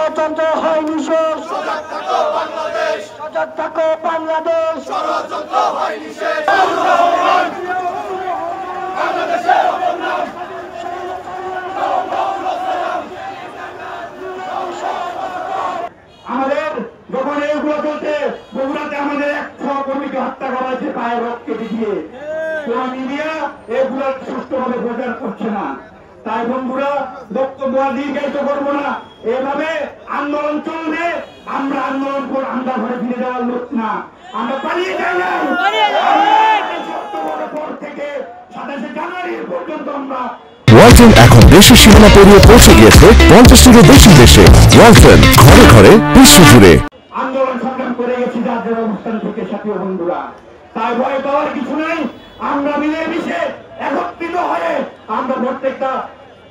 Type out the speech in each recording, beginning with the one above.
ষড়যন্ত্র হয় নিঃশেষ, সজাগ থাকো বাংলাদেশ, সজাগ থাকো বাংলাদেশ, ষড়যন্ত্র হয় নিঃশেষ। বাংলাদেশের অপরাধ আমাদের যখন এইগুলো চলছে, বগুড়াতে আমাদের এক সহকর্মীকে হত্যা করা হয়েছে পায়ের রক্ত কেটে দিয়ে। কোন মিডিয়া এগুলো সুষ্ঠুভাবে প্রচার করছে না। তাই বন্ধুরা, বক্তব্য দীর্ঘায়িত করবো না। এভাবে আন্দোলন চলবে, আমরা আন্দোলন করে আমরা ঘরে ফিরে যাওয়ার লোক না, আমরা পালিয়ে যাই না। অক্টোবরের পর থেকে 27 জানুয়ারি পর্যন্ত আমরা ওয়ালটন এখন দেশের সীমানা পেরিয়ে পৌঁছে গিয়েছে 50-টিরও বেশি দেশে। ওয়ালটন ঘরে ঘরে বিশ্বজুড়ে আন্দোলন সংগ্রাম করে গেছি যাদের অবস্থান থেকে, সাথী বন্ধুরা। তাই ভয় পাওয়ার কিছু নাই। আমরা মিলেমিশে একত্রিত হয়ে আমরা প্রত্যেকটা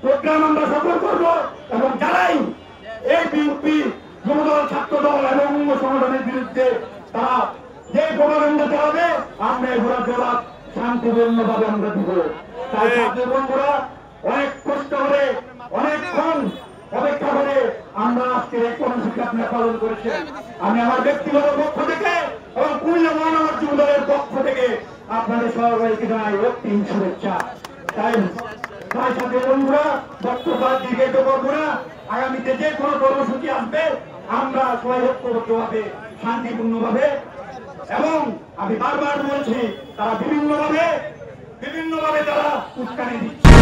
প্রোগ্রাম আমরা সফল করব এবং যারাই এই বিএনপি, যুবদল, ছাত্রদল এবং অঙ্গ সংগঠনের বিরুদ্ধে তারা যে প্রোপাগান্ডা চালাবে, আমরা এগুলো জবাব শান্তিপূর্ণভাবে আমরা দিব। তাই সাথী বন্ধুরা, অনেক কষ্ট করে অনেকক্ষণ অপেক্ষা করে আমরা আজকে এই কর্মসূচি আপনারা পালন করেছেন। আমি আমার ব্যক্তিগত পক্ষ থেকে এবং কুমিল্লা মহানগর যুবদলের পক্ষ থেকে আপনাদের সবাইকে জানাই অগ্রিম শুভেচ্ছা। তাই সাথে বন্ধুরা, বক্তব্য দীর্ঘায়িত করবো না। আগামীতে যে কোনো কর্মসূচি আসবে আমরা সবাই ঐক্যবদ্ধভাবে শান্তিপূর্ণভাবে, এবং আমি বারবার বলছি তারা বিভিন্নভাবে তারা উস্কানি দিচ্ছে।